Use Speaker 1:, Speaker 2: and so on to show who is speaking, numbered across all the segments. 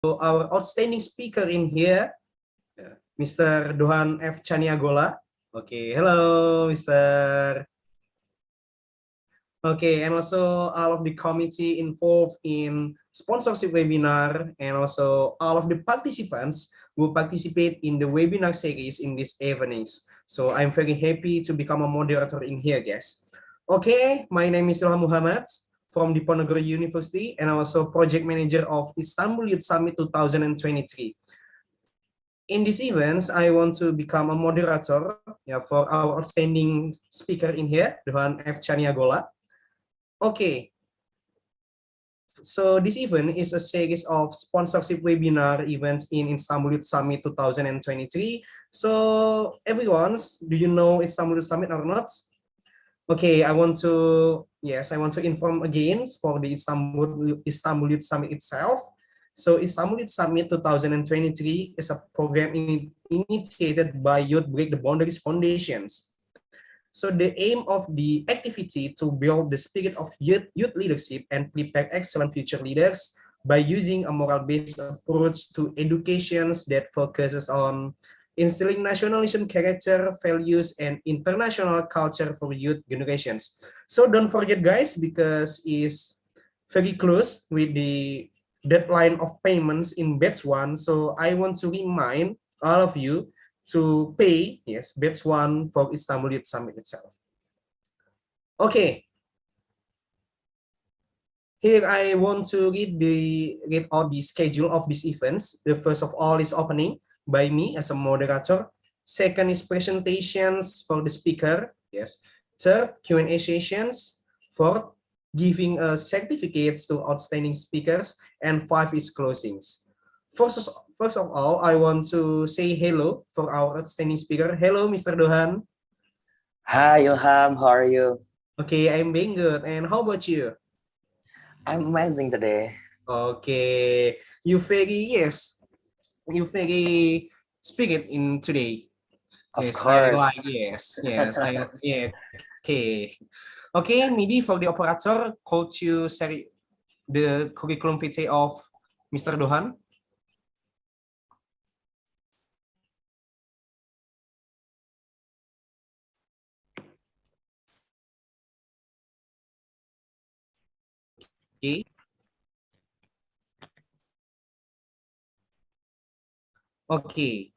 Speaker 1: our outstanding speaker in here, Mr. Dohan F. Chaniagola. Okay, hello, Mr. Okay, and also all of the committee involved in sponsorship webinar, and also all of the participants who participate in the webinar series in these evenings. So I'm very happy to become a moderator in here, guys. Okay, my name is Ilham Muhammad from Diponegoro University, and also project manager of Istanbul Youth Summit 2023. In these events, I want to become a moderator for our outstanding speaker in here, Dohan F. Chaniagola. Okay, so this event is a series of sponsorship webinar events in Istanbul Youth Summit 2023. So everyone, do you know Istanbul Youth Summit or not? Okay, I want to inform again for the Istanbul Youth Summit itself. So Istanbul Youth Summit 2023 is a program initiated by Youth Break the Boundaries Foundations. So the aim of the activity to build the spirit of youth leadership and prepare excellent future leaders by using a moral-based approach to educations that focuses on instilling nationalism character, values, and international culture for youth generations. So don't forget, guys, because it's very close with the deadline of payments in batch 1. So I want to remind all of you to pay, yes, batch 1 for Istanbul Youth Summit itself. Okay. Here I want to read out the schedule of these events. The first of all is opening by me as a moderator. Second is presentations for the speaker. Yes. Third, Q&A sessions. Fourth, giving certificates to outstanding speakers. And 5 is closings. First of all, I want to say hello for our outstanding speaker. Hello, Mr. Dohan.
Speaker 2: Hi, Ilham. How are you?
Speaker 1: Okay, I'm being good. And how about you?
Speaker 2: I'm amazing today.
Speaker 1: Okay, you very spirit in today.
Speaker 2: Of
Speaker 1: Yes, I
Speaker 2: course.
Speaker 1: like. Yes. Okay. Okay, maybe for the operator, could you share the curriculum vitae of Mr. Dohan? Okay. Okay.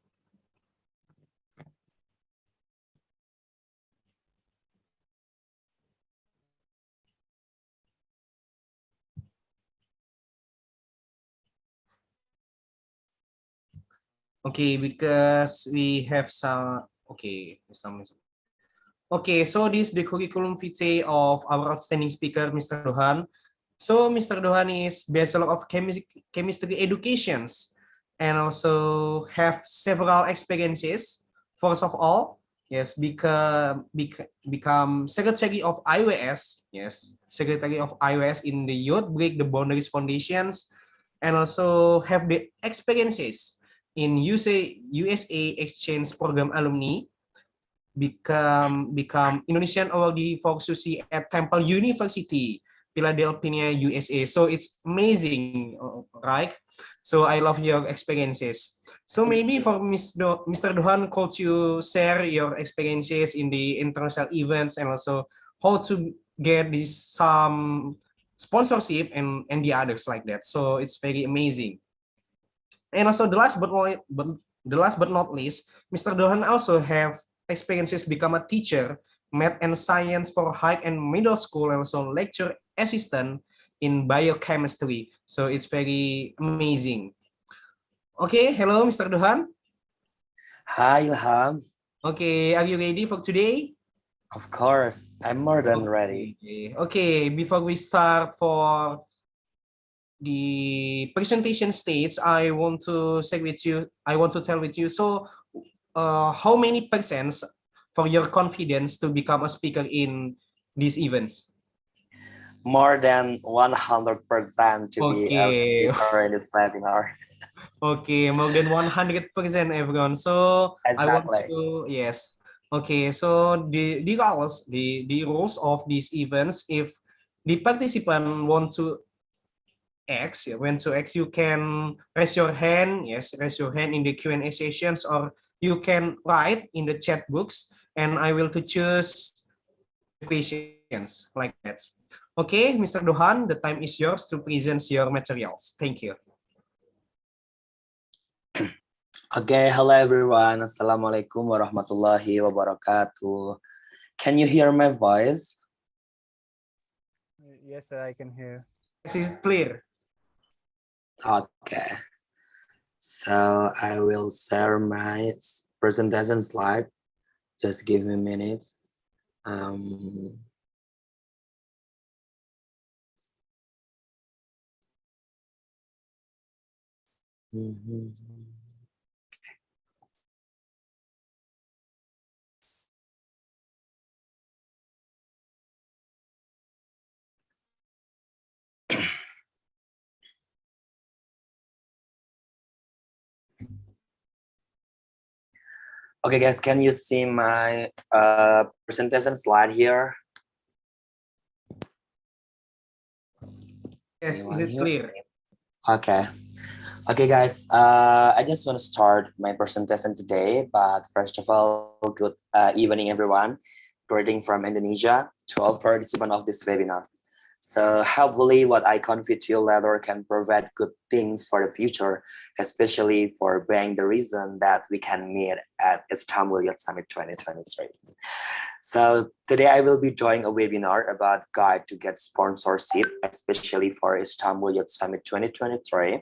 Speaker 1: Okay, because we have some. Okay, Okay, so this is the curriculum vitae of our outstanding speaker, Mr. Dohan. So Mr. Dohan is Bachelor of Chemistry Educations and also have several experiences. First of all, yes, become Secretary of IWS, yes, Secretary of IWS in the Youth Break the Boundaries Foundations, and also have the experiences in USA exchange program alumni, become Indonesian awardee for sushi at Temple University, Philadelphia, USA. So it's amazing, right? So I love your experiences. So maybe for Mr. Dohan, could you share your experiences in the international events and also how to get this some sponsorship and the others like that. So it's very amazing. And also the last but not least, Mr. Dohan also have experiences become a teacher, math and science for high and middle school, and also lecture assistant in biochemistry. So it's very amazing. Okay, hello, Mr. Dohan.
Speaker 2: Hi, Ilham.
Speaker 1: Okay, are you ready for today?
Speaker 2: Of course, I'm more than ready.
Speaker 1: Okay, before we start for the presentation stage, I want to tell with you. So, how many percent for your confidence to become a speaker in these events?
Speaker 2: More than 100% to be a
Speaker 1: Okay.
Speaker 2: speaker in this webinar.
Speaker 1: Okay, more than 100%, everyone. So I want
Speaker 2: Exactly.
Speaker 1: to, yes. Okay, so the rules of these events, if the participant want to X. When to X, you can raise your hand. Yes, raise your hand in the Q&A sessions, or you can write in the chat books, and I will to choose the questions like that. Okay, Mr. Dohan, the time is yours to present your materials. Thank you.
Speaker 2: Okay, hello everyone. Assalamualaikum warahmatullahi wabarakatuh. Can you hear my voice?
Speaker 3: Yes, sir, I can hear.
Speaker 1: This is clear.
Speaker 2: Okay. So I will share my presentation slide. Just give me a minute. Okay, guys, can you see my presentation slide here?
Speaker 1: Yes,
Speaker 2: Anyone
Speaker 1: is it
Speaker 2: here?
Speaker 1: clear?
Speaker 2: Okay. Okay, guys, I just want to start my presentation today, but first of all, good evening, everyone. Greeting from Indonesia to all participants of this webinar. So hopefully what I convey to you later can provide good things for the future, especially for being the reason that we can meet at Istanbul Youth Summit 2023. So today I will be doing a webinar about guide to get sponsorship, especially for Istanbul Youth Summit 2023.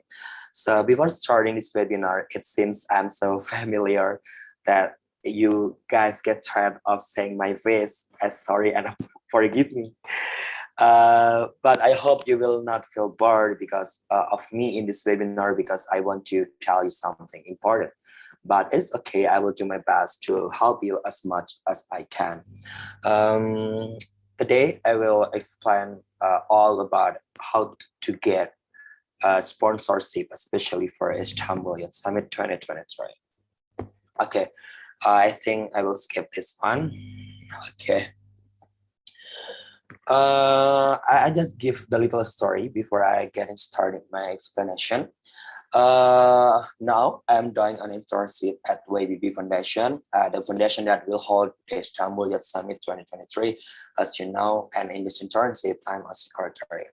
Speaker 2: So before starting this webinar, it seems I'm so familiar that you guys get tired of saying my face as sorry and forgive me. But I hope you will not feel bored because of me in this webinar, because I want to tell you something important. But it's okay, I will do my best to help you as much as I can. Today, I will explain all about how to get sponsorship, especially for Istanbul Youth Summit 2023. Okay, I think I will skip this one. Okay. I just give the little story before I get started my explanation. Now I'm doing an internship at YBB Foundation, the foundation that will hold the Istanbul Youth Summit 2023, as you know, and in this internship, I'm a secretary.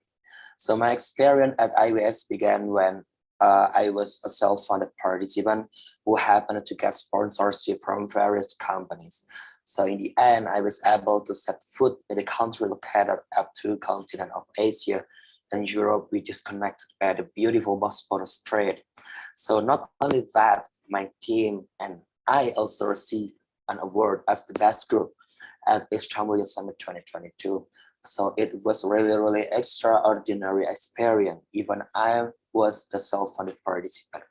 Speaker 2: So my experience at IWS began when I was a self-funded participant who happened to get sponsorship from various companies. So in the end, I was able to set foot in a country located at two continents of Asia and Europe, which is connected by the beautiful Bosphorus Strait. So not only that, my team and I also received an award as the best group at Istanbul Youth Summit 2022. So it was really extraordinary experience. Even I was the self-funded participant.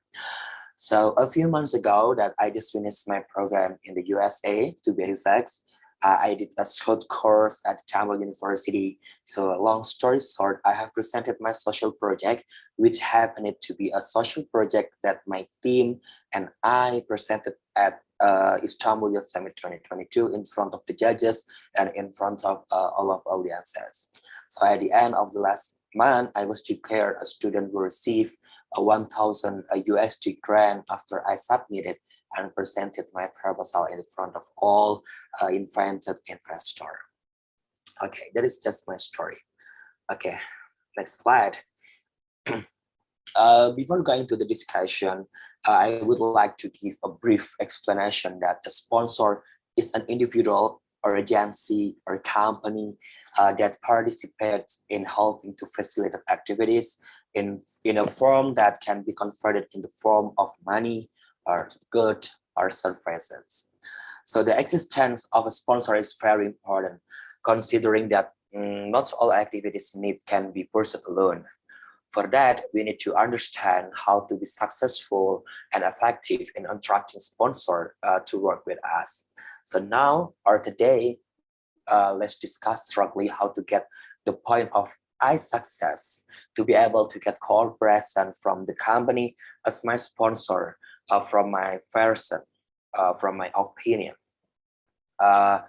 Speaker 2: So a few months ago that I just finished my program in the USA, to be exact. I did a short course at Istanbul University. So long story short, I have presented my social project, which happened to be a social project that my team and I presented at Istanbul Youth Summit 2022 in front of the judges and in front of all of audiences. So at the end of the last month, I was declared a student who received a 1,000 USD grant after I submitted and presented my proposal in front of all invited investors. Okay, that is just my story. Okay, next slide. Before going to the discussion, I would like to give a brief explanation that the sponsor is an individual or agency or company that participates in helping to facilitate activities in a form that can be converted in the form of money or good or services. So the existence of a sponsor is very important, considering that not all activities need can be pursued alone. For that, we need to understand how to be successful and effective in attracting sponsors to work with us. So now or today, let's discuss strongly how to get the point of I success to be able to get cooperation from the company as my sponsor from my person, from my opinion. I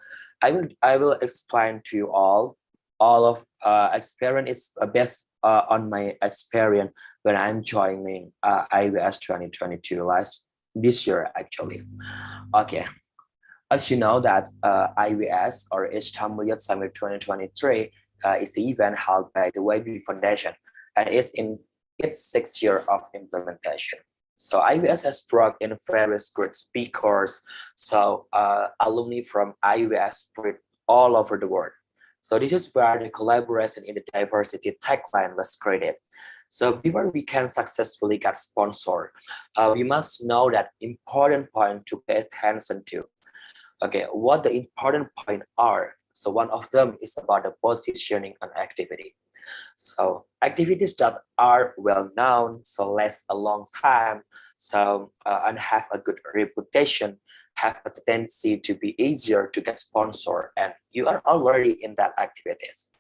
Speaker 2: will explain to you all of experience is best on my experience when I'm joining IWS 2022 this year actually. Okay, as you know that IWS or Istanbul Youth Summit 2023 is the event held by the YB Foundation and is in its 6th year of implementation. So IWS has brought in various great speakers, so alumni from IWS spread all over the world. So this is where the collaboration in the diversity tagline was created. So before we can successfully get sponsored, we must know that important point to pay attention to. Okay, what the important point are. So one of them is about the positioning and activity. So activities that are well known, so last a long time, so and have a good reputation, have a tendency to be easier to get sponsored, and you are already in that activities.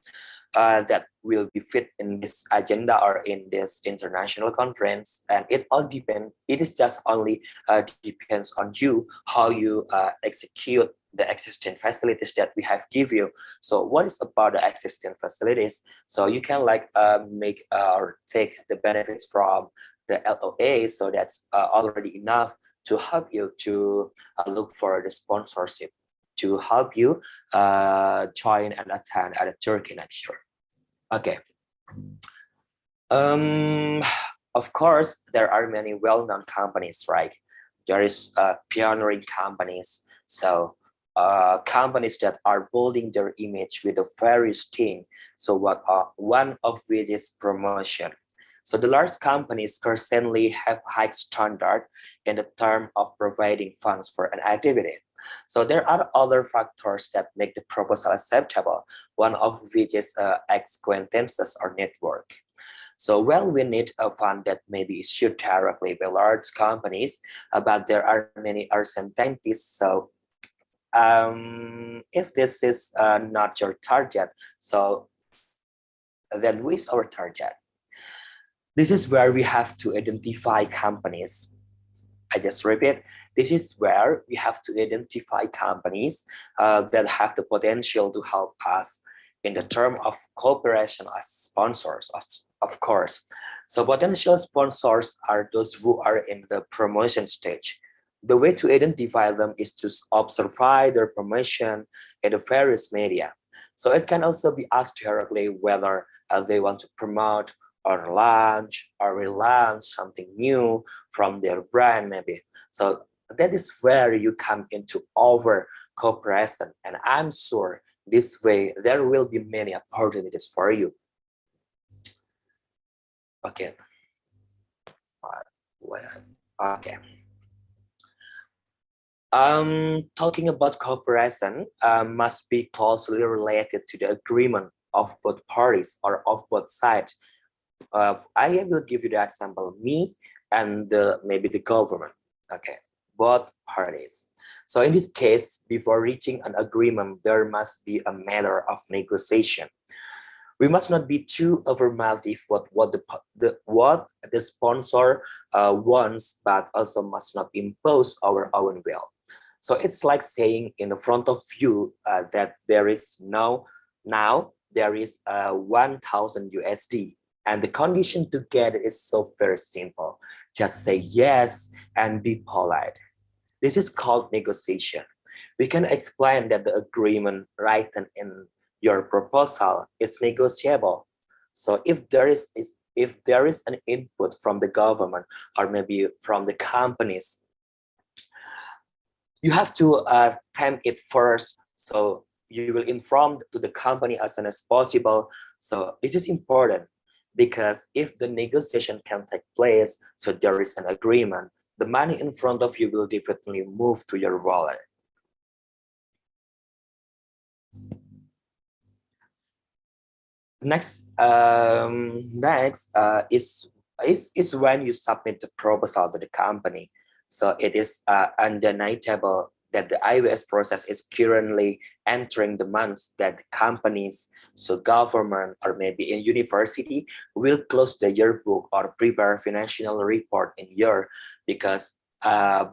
Speaker 2: That will be fit in this agenda or in this international conference, and it all depends. It is just only depends on you how you execute the existing facilities that we have give you. So what is about the existing facilities? So you can like make or take the benefits from the LOA. So that's already enough to help you to look for the sponsorship to help you join and attend at Turkey next year. Okay. Of course, there are many well-known companies, right? There is pioneering companies. So companies that are building their image with a various thing. So one of which is promotion. So the large companies constantly have high standard in the term of providing funds for an activity. So there are other factors that make the proposal acceptable, one of which is acquaintances or network. So well, we need a fund that may be issued directly by large companies, but there are many uncertainties. So if this is not your target, so then who is our target? This is where we have to identify companies. I just repeat, this is where we have to identify companies that have the potential to help us in the term of cooperation as sponsors, of course. So potential sponsors are those who are in the promotion stage. The way to identify them is to observe their promotion in the various media. So it can also be asked directly whether they want to promote or launch or relaunch something new from their brand maybe. So that is where you come into our cooperation, and I'm sure this way there will be many opportunities for you. Okay. Okay. Talking about cooperation must be closely related to the agreement of both parties or of both sides. I will give you the example, me and maybe the government, okay, both parties. So in this case, before reaching an agreement, there must be a matter of negotiation. We must not be too overmassive what the sponsor wants, but also must not impose our own will. So it's like saying in the front of you that there is now there is 1,000 USD. And the condition to get it is so very simple. Just say yes and be polite. This is called negotiation. We can explain that the agreement written in your proposal is negotiable. So if there is an input from the government or maybe from the companies, you have to time it first. So you will inform to the company as soon as possible. So this is important. Because if the negotiation can take place, so there is an agreement, the money in front of you will definitely move to your wallet. Next is when you submit the proposal to the company. So it is undeniable that the IWS process is currently entering the months that companies, so government or maybe a university will close the yearbook or prepare financial report in year, because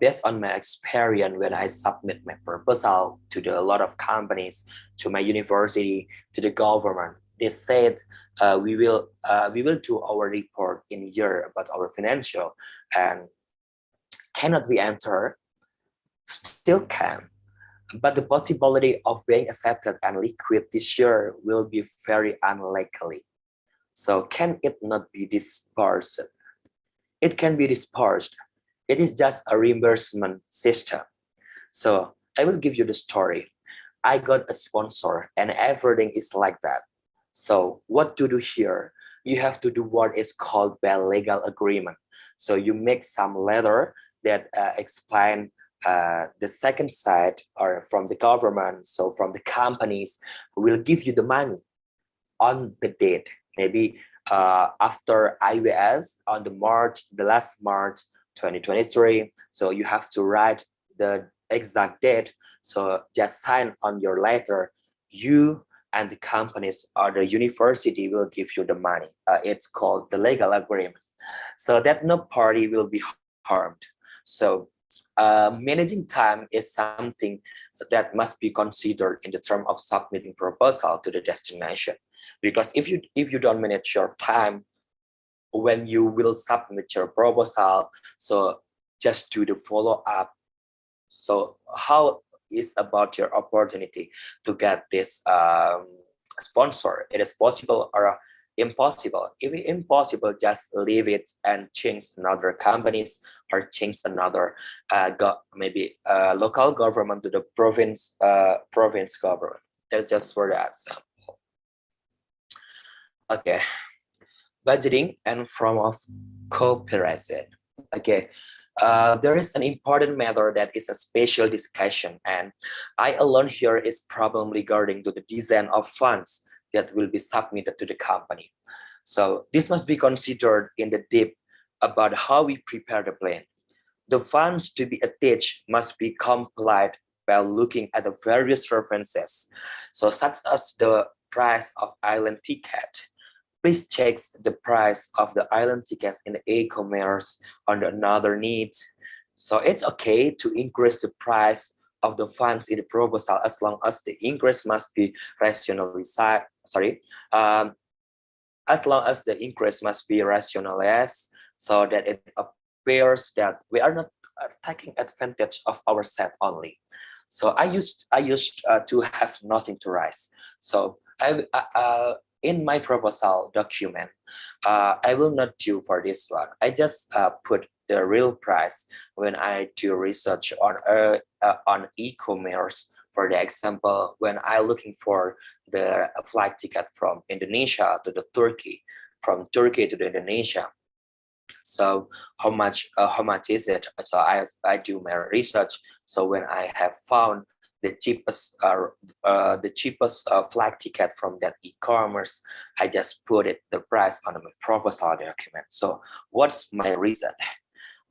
Speaker 2: based on my experience when I submit my proposal to a lot of companies, to my university, to the government, they said we will do our report in year about our financial, and cannot we enter? Still can, but the possibility of being accepted and liquid this year will be very unlikely. So can it not be dispersed? It can be dispersed. It is just a reimbursement system. So I will give you the story. I got a sponsor and everything is like that. So what to do here? You have to do what is called by legal agreement. So you make some letter that explain the second side or from the government, so from the companies will give you the money on the date, maybe after IWS on the last March 2023. So you have to write the exact date. So just sign on your letter. You and the companies or the university will give you the money. It's called the legal agreement, so that no party will be harmed. So managing time is something that must be considered in the term of submitting proposal to the destination, because if you don't manage your time when you will submit your proposal, so just do the follow up. So how is about your opportunity to get this sponsor? It is possible or impossible? If it's impossible, just leave it and change another companies or change another maybe local government to the province government. That's just for that. So, okay, budgeting and form of cooperation. Okay, there is an important matter that is a special discussion, and I alone here is probably regarding to the design of funds that will be submitted to the company. So this must be considered in the deep about how we prepare the plan. The funds to be attached must be complied by looking at the various references, so such as the price of island ticket. Please check the price of the island tickets in the e-commerce on another needs. So it's okay to increase the price of the funds in the proposal as long as the increase must be rationalized. As long as the increase must be rationalized, so that it appears that we are not taking advantage of our set only. So I used to have nothing to rise. So in my proposal document, I will not do for this one. I just put the real price when I do research on e-commerce. For the example, when I looking for the flight ticket from Indonesia to the Turkey, from Turkey to the Indonesia. So how much is it? So I do my research. So when I have found the cheapest flight ticket from that e-commerce, I just put it the price on my proposal document. So what's my reason?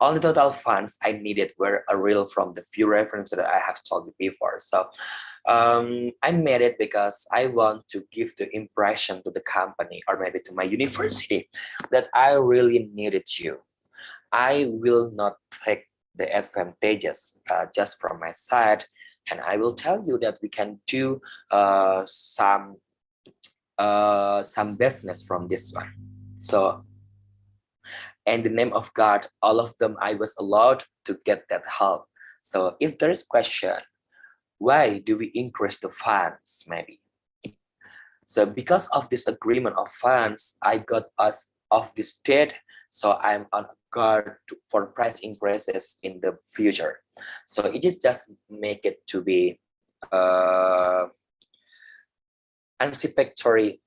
Speaker 2: All the total funds I needed were a real from the few references that I have told you before. So I made it because I want to give the impression to the company or maybe to my university that I really needed you. I will not take the advantages just from my side, and I will tell you that we can do some business from this one. So in the name of God, all of them I was allowed to get that help. So if there is question, why do we increase the funds maybe? So because of this agreement of funds, I got us off this date. So I'm on guard for price increases in the future. So it is just make it to be anticipatory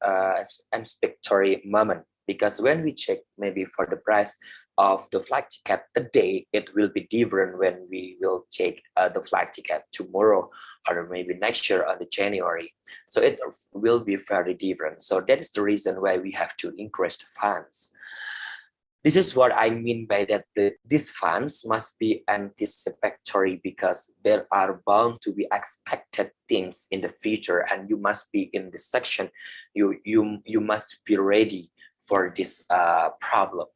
Speaker 2: moment, because when we check maybe for the price of the flight ticket today, it will be different when we will check the flight ticket tomorrow or maybe next year on the January. So it will be very different. So that is the reason why we have to increase the funds. This is what I mean by that these funds must be anticipatory, because there are bound to be expected things in the future, and you must be in this section. You must be ready for this problem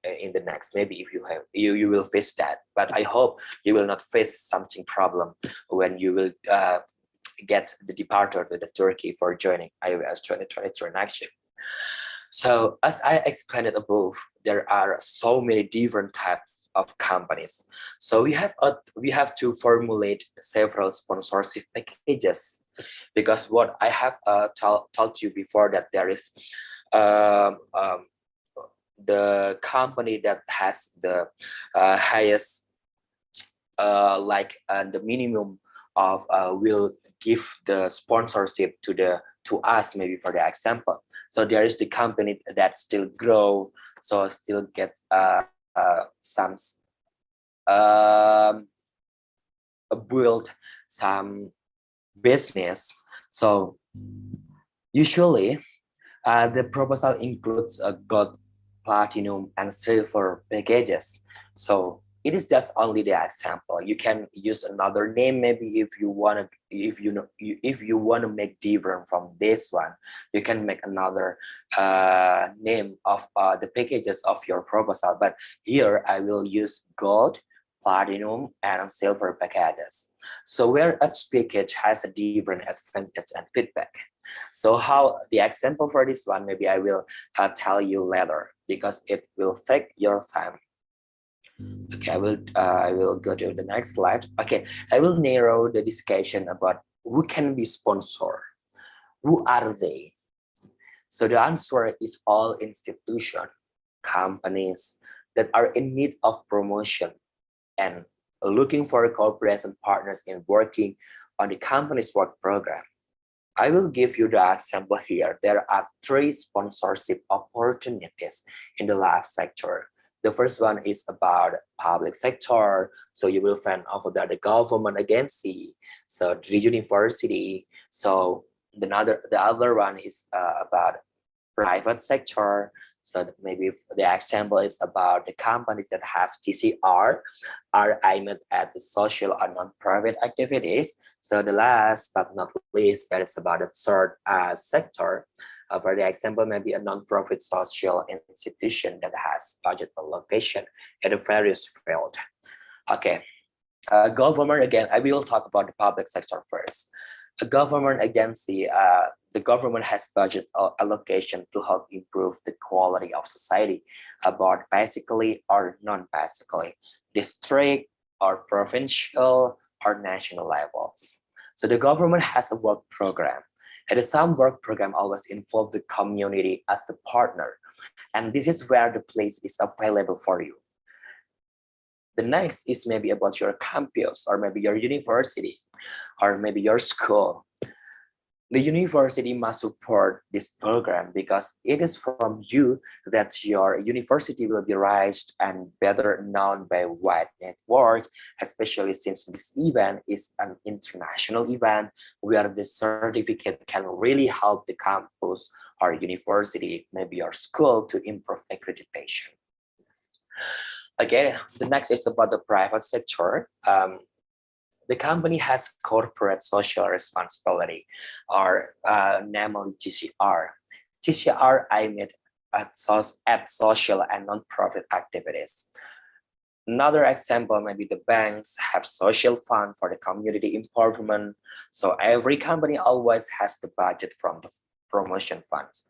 Speaker 2: in the next. Maybe if you will face that, but I hope you will not face something problem when you will get the departure to the Turkey for joining IOS 2023 next year. So as I explained above, there are so many different types of companies. So we have to formulate several sponsorship packages, because what I have told you before, that there is um, um, the company that has the highest the minimum of will give the sponsorship to us, maybe for the example. So there is the company that still grow, so still get some build some business. So usually the proposal includes gold, platinum, and silver packages. So it is just only the example. You can use another name, maybe if you want to, if you want to make different from this one, you can make another name of the packages of your proposal. But here I will use gold, platinum, and silver packages. So where each package has a different advantage and feedback. So how the example for this one, maybe I will tell you later, because it will take your time. Okay, I will go to the next slide. Okay, I will narrow the discussion about who can be sponsored. Who are they? So the answer is all institutions, companies that are in need of promotion and looking for cooperation partners in working on the company's work program. I will give you the example here. There are 3 sponsorship opportunities in the life sector. The first one is about public sector. So you will find over there the government agency, so the university. So the other one is about private sector. So maybe if the example is about the companies that have TCR, are aimed at the social or non-profit activities. So the last but not least, that is about the third sector. For the example, maybe a non-profit social institution that has budget allocation in a various field. Okay, government, again, I will talk about the public sector first. A government agency, the government has budget allocation to help improve the quality of society, about basically or non-basically, district or provincial or national levels. So the government has a work program, and some work program always involve the community as the partner, and this is where the place is available for you. The next is maybe about your campus, or maybe your university, or maybe your school. The university must support this program, because it is from you that your university will be raised and better known by wide network, especially since this event is an international event where the certificate can really help the campus or university, maybe your school, to improve accreditation. Again, the next is about the private sector. The company has corporate social responsibility, or namely TCR. TCR aimed at social and non-profit activities. Another example, maybe the banks have social fund for the community improvement. So every company always has the budget from the promotion funds.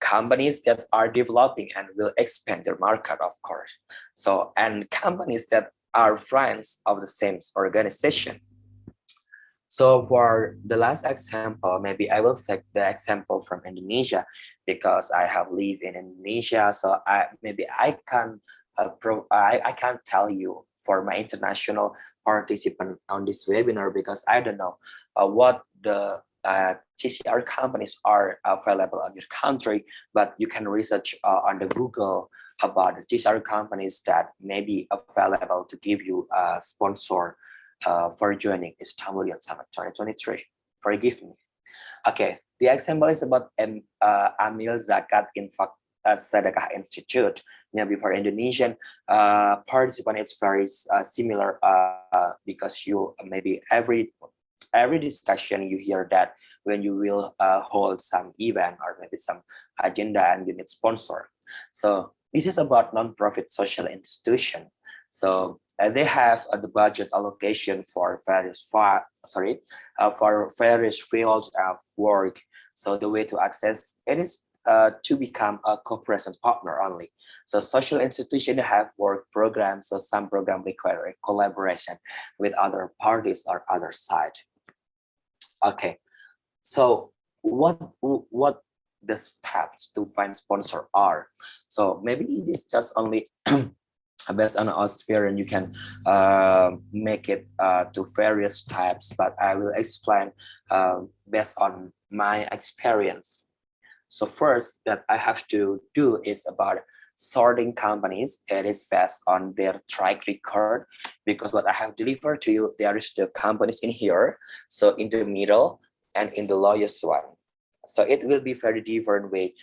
Speaker 2: Companies that are developing and will expand their market, of course. So, and companies that are friends of the same organization. So for the last example, maybe I will take the example from Indonesia, because I have lived in Indonesia. So I can tell you for my international participant on this webinar, because I don't know what the TCR companies are available on your country, but you can research on the Google about the TCR companies that may be available to give you a sponsor for joining Istanbul Youth Summit 2023. Forgive me. Okay, the example is about Amil Zakat Infak Sedekah Institute. Maybe for Indonesian participant, it's very similar, because you maybe every discussion you hear that when you will hold some event or maybe some agenda and you need sponsor. So this is about non-profit social institution. So they have the budget allocation for for various fields of work. So the way to access it is to become a cooperation partner only. So social institutions have work programs, so some programs require a collaboration with other parties or other side. Okay, so what the steps to find sponsor are? So maybe it is just only based on our experience, you can make it to various types, but I will explain based on my experience. So first that I have to do is about sorting companies. It is based on their track record, because what I have delivered to you, there is the companies in here, so in the middle and in the lowest one. So it will be very different way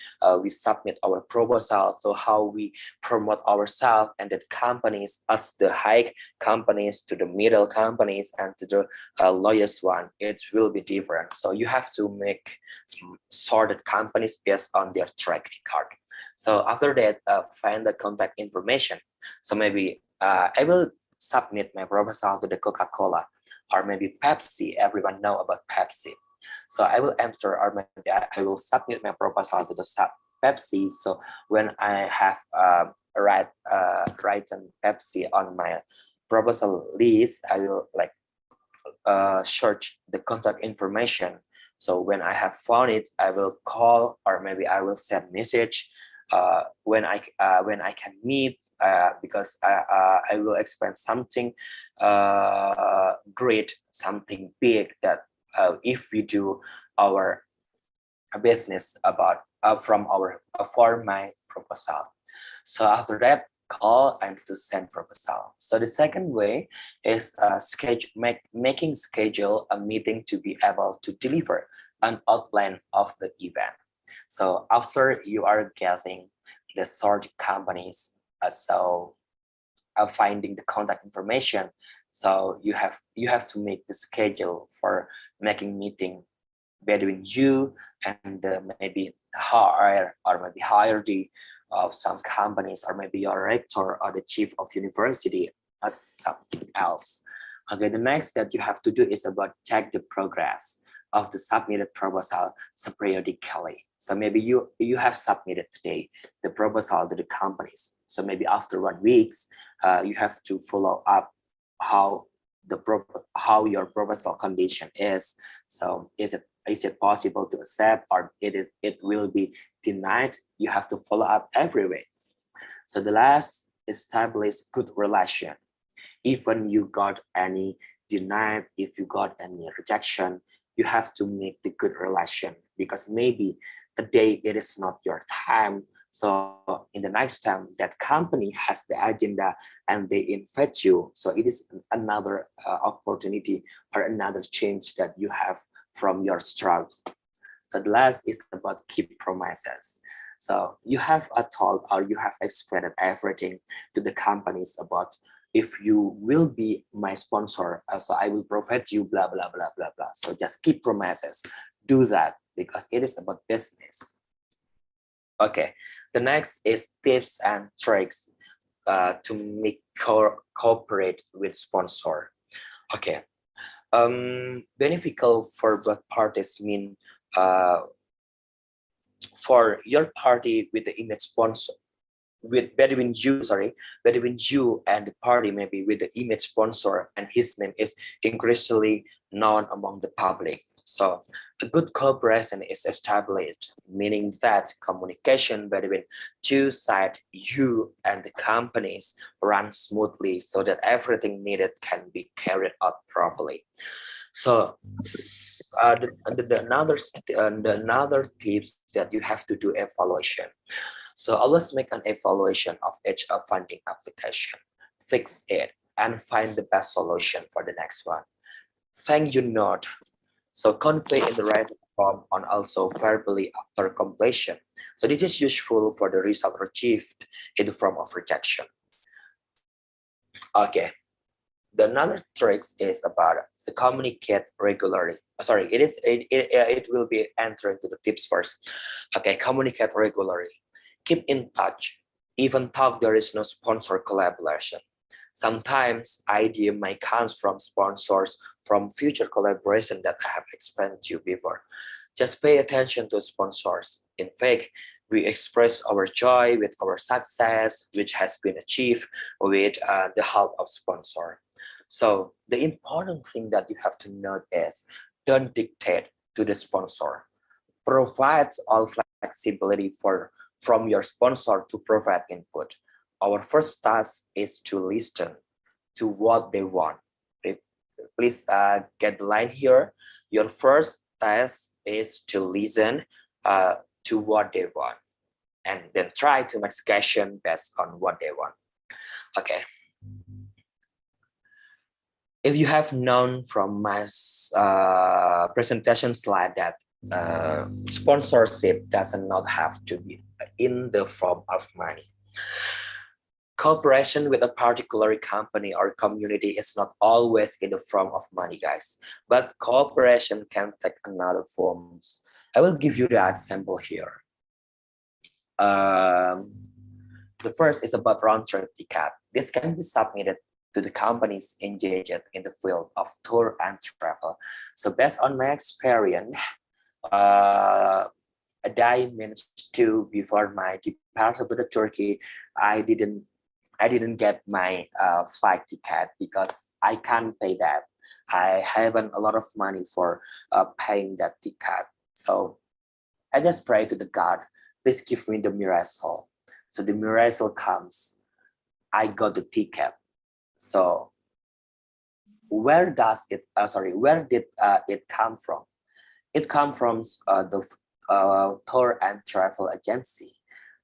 Speaker 2: we submit our proposal, so how we promote ourselves and the companies as the high companies to the middle companies and to the lowest one, it will be different. So you have to make sorted companies based on their track record. So after that, find the contact information. So maybe I will submit my proposal to the Coca-Cola or maybe Pepsi. Everyone know about Pepsi. So I will enter, or maybe I will submit my proposal to the Pepsi. So when I have written Pepsi on my proposal list, I will like search the contact information. So when I have found it, I will call, or maybe I will send message when I can meet, because I will explain something great, something big that if we do our business about from our for my proposal. So after that, call and to send proposal. So the second way is making schedule a meeting to be able to deliver an outline of the event. So after you are getting the sort companies, finding the contact information, so you have to make the schedule for making meeting between you and maybe hierarchy of some companies, or maybe your rector or the chief of university as something else. Okay, the next that you have to do is about check the progress of the submitted proposal periodically. So maybe you have submitted today the proposal to the companies. So maybe after 1 week, you have to follow up how your proposal condition is. So is it possible to accept, or it will be denied? You have to follow up every week. So the last, establish good relation. Even you got any denied, if you got any rejection, you have to make the good relation, because maybe the day it is not your time. So in the next time that company has the agenda and they invite you, so it is another opportunity or another change that you have from your struggle. So the last is about keep promises. So you have told, or you have explained everything to the companies about, if you will be my sponsor, so I will provide you blah blah blah blah blah. So just keep promises, do that, because it is about business. Okay, the next is tips and tricks to make cooperate with sponsor. Okay, beneficial for both parties mean for your party with the image sponsor, between you and the party, maybe with the image sponsor, and his name is increasingly known among the public. So a good cooperation is established, meaning that communication between two sides, you and the companies, run smoothly, so that everything needed can be carried out properly. So another tips that you have to do evaluation. So always make an evaluation of each funding application, fix it, and find the best solution for the next one. Thank you note. So convey in the right form and also verbally after completion. So this is useful for the result achieved in the form of rejection. Okay. The another tricks is about the communicate regularly. Sorry, it will be entering to the tips first. Okay, communicate regularly. Keep in touch. Even though there is no sponsor collaboration. Sometimes idea might come from sponsors, from future collaboration that I have explained to you before. Just pay attention to sponsors. In fact, we express our joy with our success, which has been achieved with the help of sponsor. So the important thing that you have to note is don't dictate to the sponsor. Provides all flexibility from your sponsor to provide input. Our first task is to listen to what they want. Please get the line here. Your first task is to listen to what they want, and then try to make suggestion based on what they want. Okay. If you have known from my presentation slide that sponsorship does not have to be in the form of money. Cooperation with a particular company or community is not always in the form of money, guys, but cooperation can take another forms. I will give you the example here. The first is about round-trip ticket. This can be submitted to the companies engaged in the field of tour and travel. So based on my experience, a day means two before my departure to Turkey, I didn't get my flight ticket because I can't pay that. I haven't a lot of money for paying that ticket. So I just pray to the God, please give me the miracle. So the miracle comes. I got the ticket. So where does it? Where did it come from? It comes from the tour and travel agency.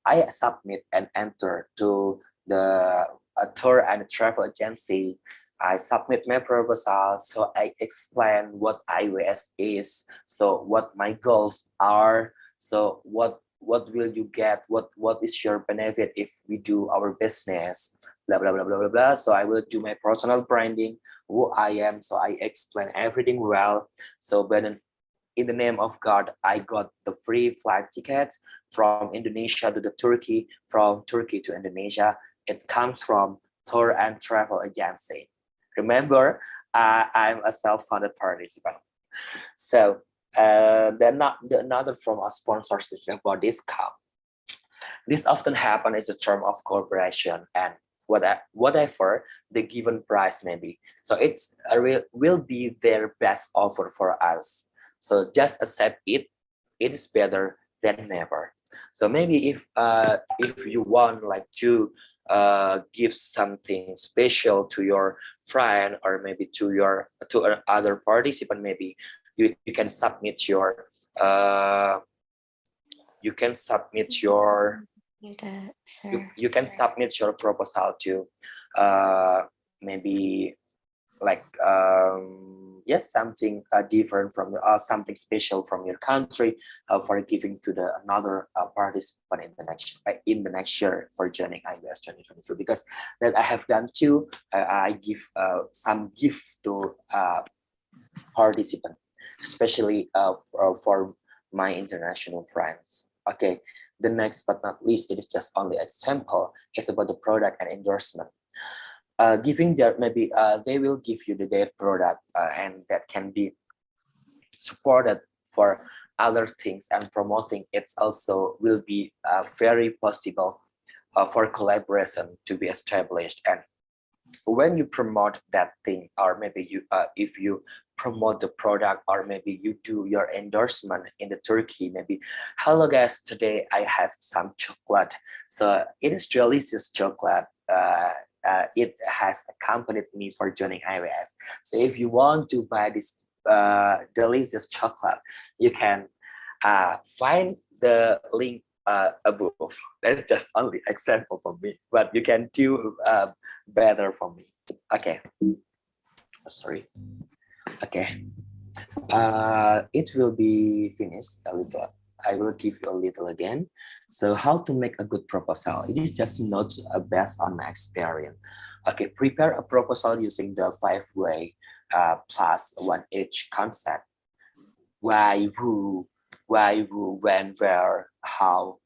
Speaker 2: I submit and enter to the tour and travel agency. I submit my proposal, so I explain what IWS is, so what my goals are, so what will you get, what is your benefit if we do our business, blah blah blah blah blah blah. So I will do my personal branding, who I am, so I explain everything well. So when in the name of God, I got the free flight tickets from Indonesia to the Turkey, from Turkey to Indonesia. It comes from tour and travel agency. Remember, I'm a self-funded participant. So another form of sponsorship about discount. This often happens as a term of cooperation and whatever the given price may be. So it's will be their best offer for us. So just accept it. It is better than never. So maybe if you want like to give something special to your friend, or maybe to other participant, maybe you can submit your you can submit your you can submit your proposal to maybe like yes, something different from something special from your country for giving to the another participant in the next year for joining IWS 2022. Because that I have done too. I give some gift to participant, especially for my international friends. Okay, the next but not least, it is just only example, is about the product and endorsement. Giving their maybe they will give you their product and that can be supported for other things, and promoting it also will be very possible for collaboration to be established. And when you promote that thing, or maybe you if you promote the product, or maybe you do your endorsement in the Turkey, maybe, hello guys, today I have some chocolate, so it is delicious chocolate. It has accompanied me for joining IWS. So if you want to buy this delicious chocolate, you can find the link above. That's just only example for me, but you can do better for me. Okay, sorry. Okay, it will be finished a little. I will give you a little again. So how to make a good proposal? It is just not based on my experience. Okay, prepare a proposal using the 5-way plus 1H concept. Why, who, when, where, how.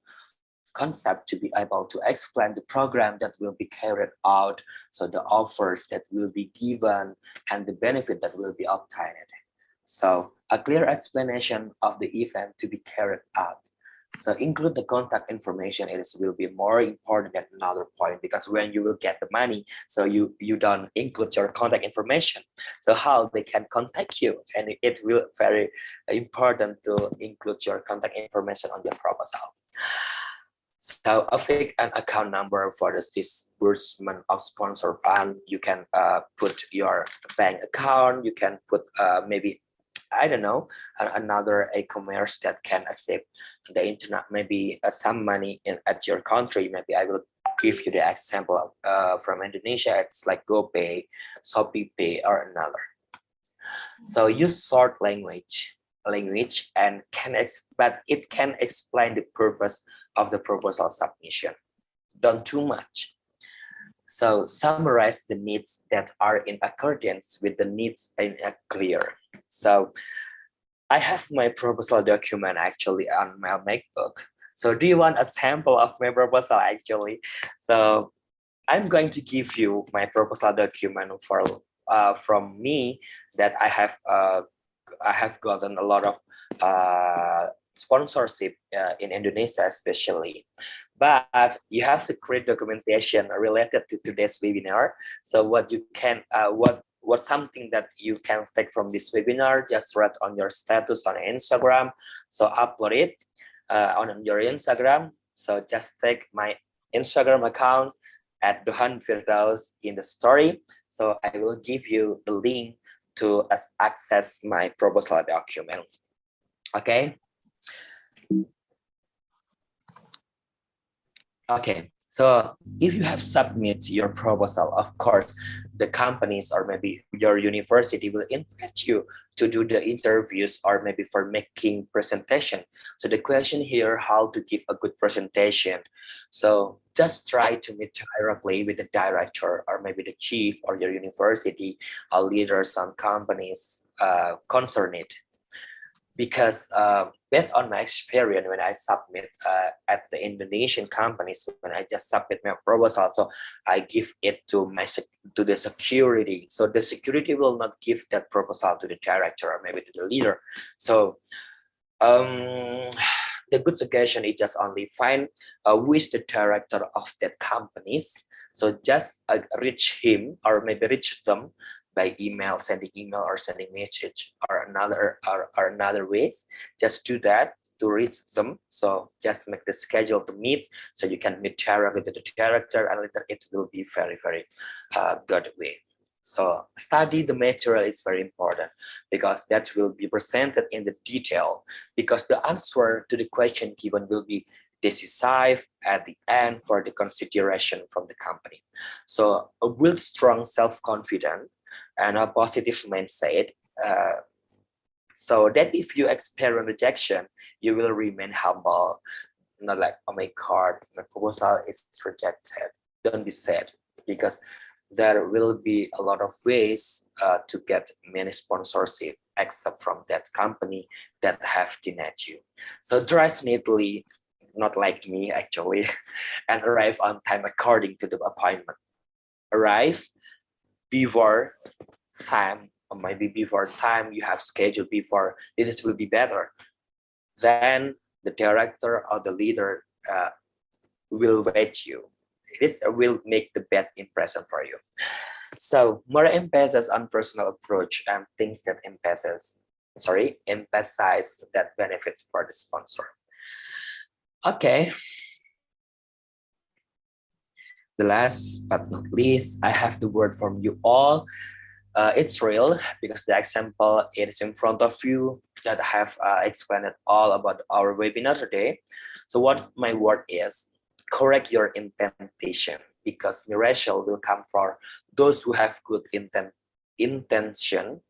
Speaker 2: concept to be able to explain the program that will be carried out, so the offers that will be given and the benefit that will be obtained. So a clear explanation of the event to be carried out. So include the contact information. It will be more important than another point, because when you will get the money, so you don't include your contact information. So how they can contact you, and it will very important to include your contact information on the proposal. So a fake an account number for the disbursement of sponsor fund. You can put your bank account. You can put maybe, I don't know, another e-commerce that can accept the internet, maybe some money at your country. Maybe I will give you the example of, from Indonesia. It's like GoPay, Shopee Pay, or another. So use short language and but it can explain the purpose of the proposal submission. Don't too much. So summarize the needs that are in accordance with the needs in a clear. So I have my proposal document actually on my MacBook. So do you want a sample of my proposal actually? So I'm going to give you my proposal document for from me that I have gotten a lot of sponsorship in Indonesia especially. But you have to create documentation related to today's webinar. So what you can, what something that you can take from this webinar, just write on your status on Instagram. So upload it on your Instagram. So just take my Instagram account at Dohan Firdaus in the story. So I will give you the link to access my proposal document. Okay. Okay, so if you have submit your proposal, of course, the companies or maybe your university will invite you to do the interviews or maybe for making presentation. So the question here, how to give a good presentation. So just try to meet directly with the director or maybe the chief or your university or leaders on companies concerned. Because based on my experience when I submit at the Indonesian companies, when I just submit my proposal, so I give it to the security. So the security will not give that proposal to the director or maybe to the leader. So the good suggestion is just only find who is the director of that companies. So just reach him or maybe reach them by email, sending email or sending message or another ways. Just do that to reach them. So just make the schedule to meet so you can meet directly with the director, and later it will be very, very good way. So study the material is very important because that will be presented in the detail, because the answer to the question given will be decisive at the end for the consideration from the company. So a real strong self-confidence and a positive mindset, so that if you experience rejection, you will remain humble, not like, oh my God, my proposal is rejected. Don't be sad, because there will be a lot of ways to get many sponsorship except from that company that have denied you. So dress neatly, not like me actually, and arrive on time according to the appointment. Arrive before time, or maybe before time you have scheduled before. This will be better. Then the director or the leader will wait you. This will make the bad impression for you. So more emphasis on personal approach and things that emphasize that benefits for the sponsor. Okay. The last but not least, I have the word from you all. It's real because the example is in front of you that I have explained all about our webinar today. So what my word is, correct your intention, because miracle will come for those who have good intention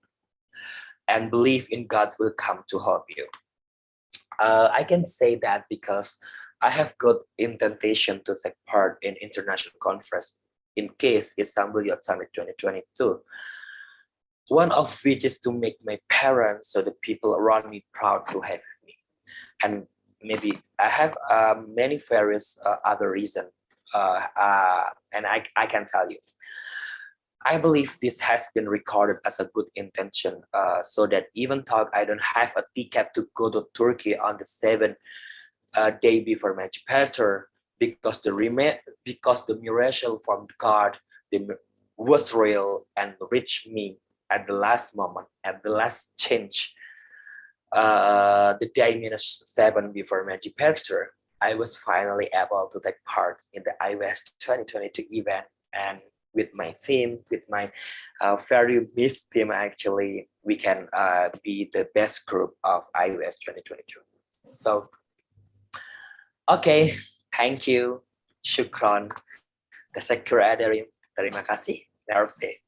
Speaker 2: and believe in God will come to help you. I can say that because I have good intention to take part in international conference in case Istanbul Youth Summit 2022. One of which is to make my parents, so the people around me, proud to have me. And maybe I have many various other reasons, and I can tell you. I believe this has been recorded as a good intention, so that even though I don't have a ticket to go to Turkey on the 7th day before my departure, because the miracle from God was real and reached me at the last moment, at the last change, the day -7 before my departure, I was finally able to take part in the iOS 2022 event, and with my team, with my very best team, actually, we can be the best group of iOS 2022. So, okay, thank you, syukron, tasyakkur adarim, terima kasih, Narose.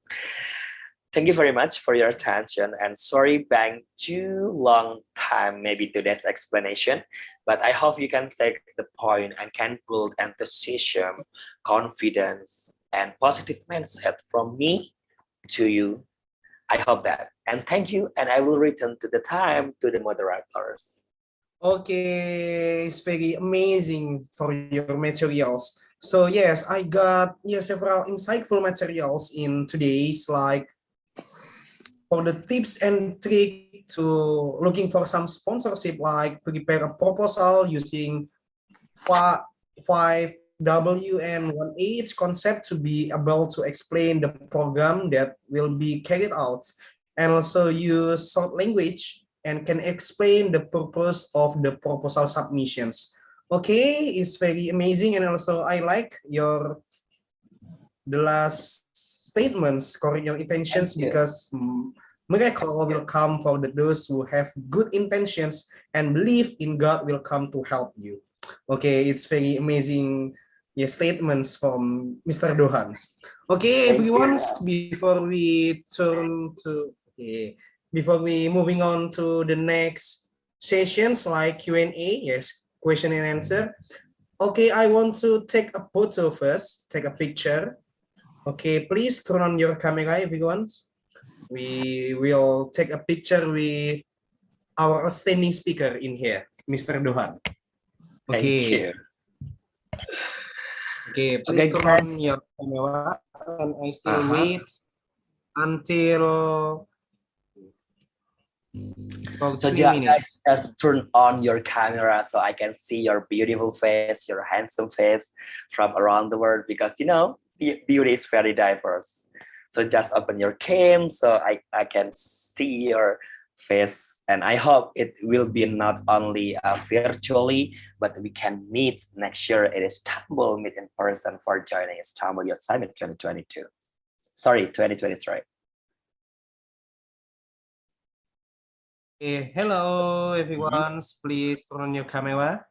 Speaker 2: Thank you very much for your attention, and sorry bang too long time maybe today's explanation, but I hope you can take the point and can build enthusiasm, confidence, and positive mindset from me to you. I hope that, and thank you, and I will return to the time to the moderators.
Speaker 1: Okay, it's very amazing for your materials. So yes, I got several insightful materials in today's, like for the tips and trick to looking for some sponsorship, like prepare a proposal using 5W and 1H concept to be able to explain the program that will be carried out, and also use short language and can explain the purpose of the proposal submissions. Okay, it's very amazing, and also I like the last statements, correct your intentions, because miracle will come for those who have good intentions and believe in God will come to help you. Okay, it's very amazing statements from Mr. Dohans. Okay, everyone, before we turn to before we moving on to the next sessions like Q&A, yes, question and answer. Okay, I want to take a photo first, take a picture. Okay, please turn on your camera, everyone. We will take a picture with our outstanding speaker in here, Mr. Dohan. Okay. Okay, please turn on your camera, and I still wait until
Speaker 2: so guys, just turn on your camera so I can see your beautiful face, your handsome face from around the world, because you know beauty is very diverse. So just open your cam so I can see your face, and I hope it will be not only virtually, but we can meet next year in Istanbul, meet in person for joining Istanbul Youth Summit 2022. Sorry, 2023.
Speaker 1: Okay, hello everyone. Please turn on your camera.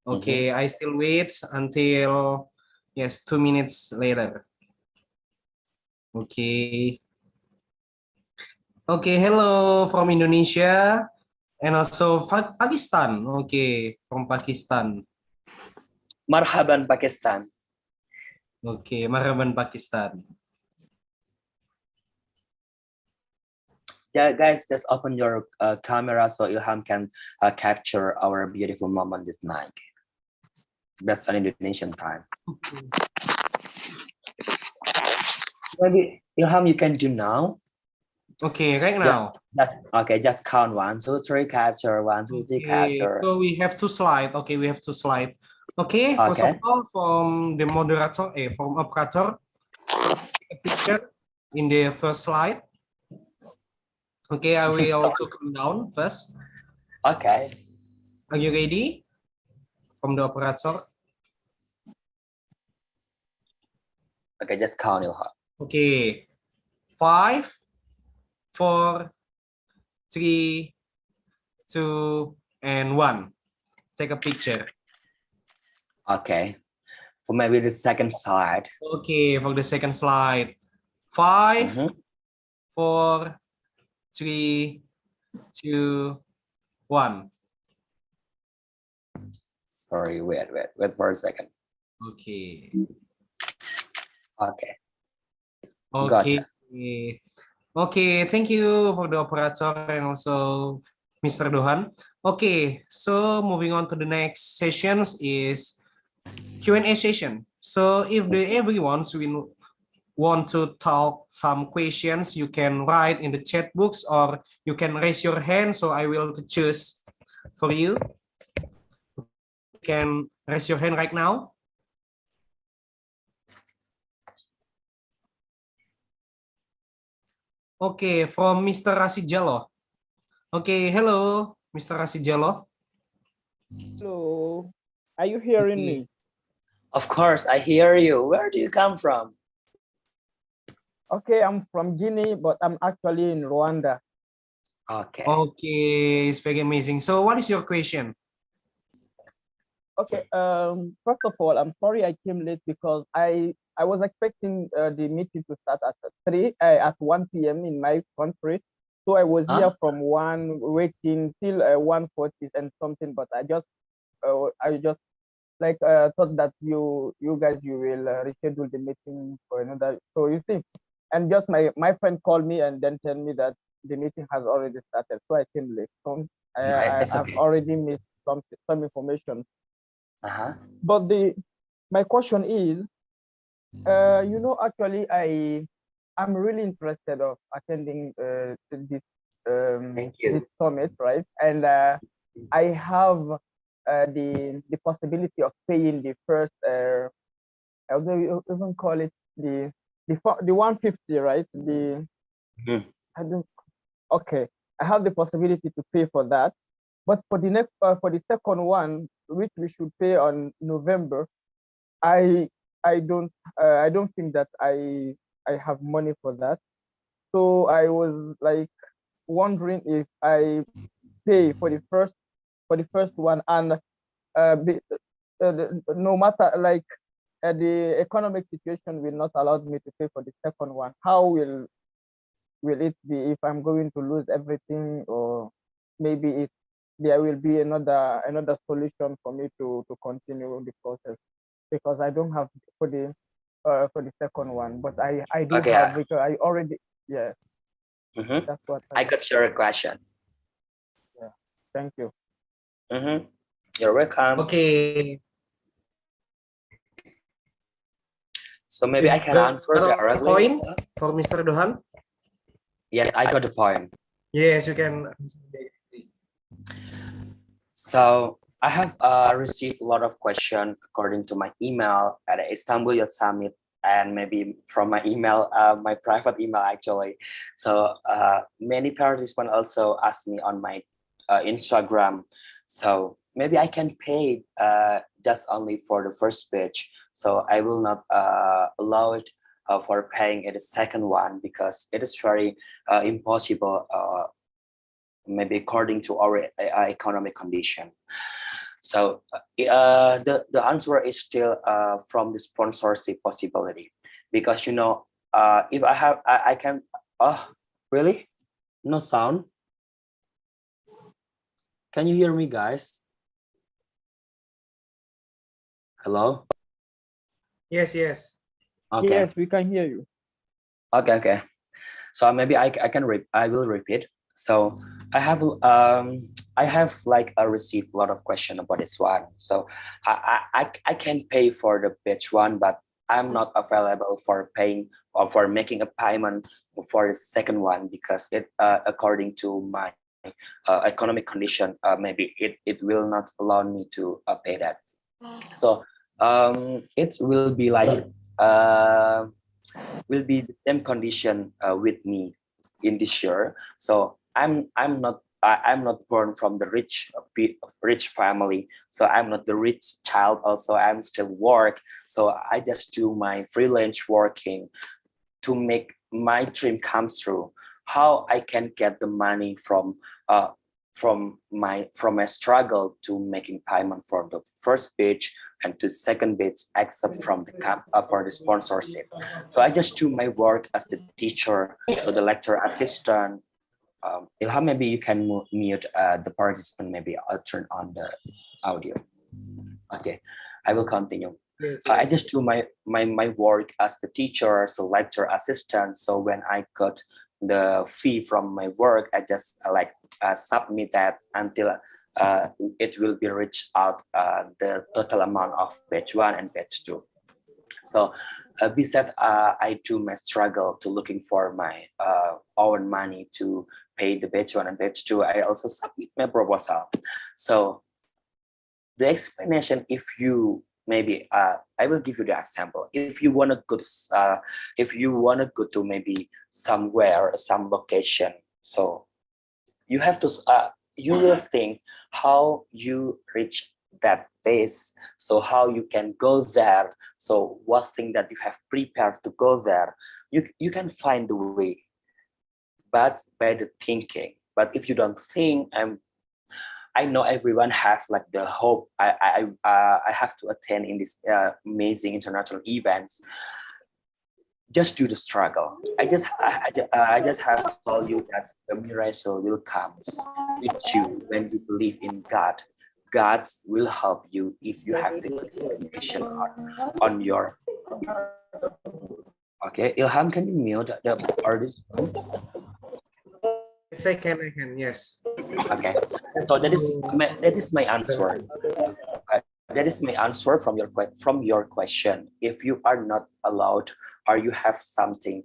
Speaker 1: Okay, I still wait until 2 minutes later. Okay. Okay, hello from Indonesia and also Pakistan. Okay, from Pakistan.
Speaker 2: Marhaban Pakistan.
Speaker 1: Okay, marhaban Pakistan.
Speaker 2: Yeah, guys, just open your camera so Ilham can capture our beautiful moment this night. Best on Indonesian time. Maybe Ilham, you can do now.
Speaker 1: Okay, right now.
Speaker 2: Just count 1, 2, 3, capture 1, 2, 3, capture.
Speaker 1: So we have to slide. Okay, we have to slide. Okay, first of all, from the moderator, from operator, take a picture in the first slide. Okay, I will also come down first.
Speaker 2: Okay.
Speaker 1: Are you ready? From the operator.
Speaker 2: Okay, just count Ilham.
Speaker 1: Okay, 5, 4, 3, 2, and 1. Take a picture.
Speaker 2: Okay. For maybe the second slide.
Speaker 1: Okay, for the second slide. 5, 4, 3, 2, 1.
Speaker 2: Sorry, wait for a second.
Speaker 1: Okay.
Speaker 2: Okay.
Speaker 1: Okay. Gotcha. Okay, thank you for the operator and also Mr. Dohan. Okay, so moving on to the next sessions is Q&A session. So if everyone's will want to talk some questions, you can write in the chat books or you can raise your hand. So I will choose for you. You can raise your hand right now. Okay, from Mr. Rasid Jalo. Okay, hello, Mr. Rasid Jalo.
Speaker 3: Hello, are you hearing me?
Speaker 2: Of course, I hear you. Where do you come from?
Speaker 3: Okay, I'm from Guinea, but I'm actually in Rwanda.
Speaker 2: Okay.
Speaker 1: Okay, it's very amazing. So what is your question?
Speaker 3: Okay, first of all, I'm sorry I came late because I was expecting the meeting to start at 1 p.m. in my country. So I was here from 1 waiting till 1:40 and something, but I just thought that you guys will reschedule the meeting for another. So you see, and just my friend called me and then tell me that the meeting has already started. So I came late. So I've already missed some information. But my question is, actually I'm really interested of attending this this summit, right? And I have the possibility of paying the first how do you even call it, the 150, right? I don't, okay, I have the possibility to pay for that, but for the next for the second one, which we should pay on November, I don't think that I have money for that. So I was like wondering if I pay for the first one, and no matter like the economic situation will not allow me to pay for the second one. How will it be if I'm going to lose everything, or maybe if there will be another solution for me to continue the process, because I don't have for the second one, but I do have, because I already, yeah. That's what
Speaker 2: I got your question.
Speaker 3: Yeah, thank you.
Speaker 2: You're welcome.
Speaker 1: Okay.
Speaker 2: So maybe I can answer directly.
Speaker 1: Point for Mr. Dohan?
Speaker 2: Yes, I got the point.
Speaker 1: Yes, you can.
Speaker 2: So I have received a lot of questions according to my email at Istanbul Youth Summit, and maybe from my email, my private email actually. So many participants also asked me on my Instagram. So maybe I can pay just only for the first page. So I will not allow it for paying the second one, because it is very impossible, maybe according to our economic condition. So the answer is still from the sponsorship possibility, because if I can. Oh, really? No sound? Can you hear me, guys? Hello?
Speaker 1: Yes, yes.
Speaker 2: Okay.
Speaker 3: Yes, we can hear you.
Speaker 2: Okay. So maybe I will repeat. So I have received a lot of questions about this one. So I can pay for the page one, but I'm not available for paying or for making a payment for the second one, because it according to my economic condition, maybe it will not allow me to pay that. So it will be like will be the same condition with me in this year. So I'm not born from the rich family, so I'm not the rich child. Also, I'm still work, so I just do my freelance working to make my dream come true. How I can get the money from my struggle to making payment for the first page and to the second page, except from the for the sponsorship. So I just do my work as the teacher, so the lecturer assistant. Ilham, maybe you can mute the participant. Maybe I'll turn on the audio. Okay, I will continue. I just do my work as the teacher, so lecturer assistant. So when I got the fee from my work, I just submit that until it will be reached out the total amount of batch 1 and batch 2. So besides I do my struggle to looking for my own money to pay the batch 1 and batch 2, I also submit my proposal. So the explanation, if you maybe I will give you the example. If you want to go to maybe somewhere, some location, so you have to you will think how you reach that place, so how you can go there, so what thing that you have prepared to go there, you can find the way, but by the thinking. But if you don't think, I know everyone has like the hope I have to attend in this amazing international events. Just do the struggle. I just have to tell you that the miracle will come with you when you believe in God. God will help you if you have the determination on your. Okay, Ilham, can you mute the artist?
Speaker 1: Yes, I can, yes.
Speaker 2: Okay, so that is my answer. That is my answer from your question. If you are not allowed, or you have something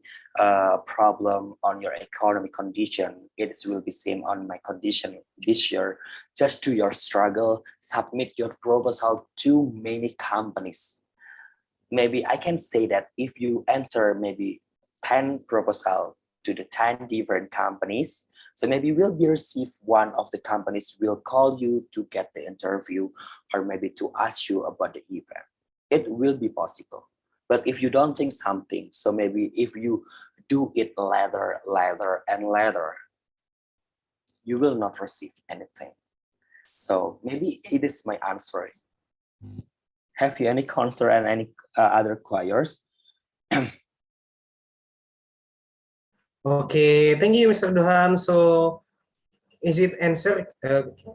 Speaker 2: problem on your economic condition, it will be same on my condition this year. Just do your struggle, submit your proposal to many companies. Maybe I can say that if you enter maybe 10 proposal to the 10 different companies, so maybe will be received, one of the companies will call you to get the interview, or maybe to ask you about the event. It will be possible. But if you don't think something, so maybe if you do it later, you will not receive anything. So maybe it is my answer. Have you any concern and any other choirs?
Speaker 1: Okay, thank you, Mr. Duhan. So, is it answer?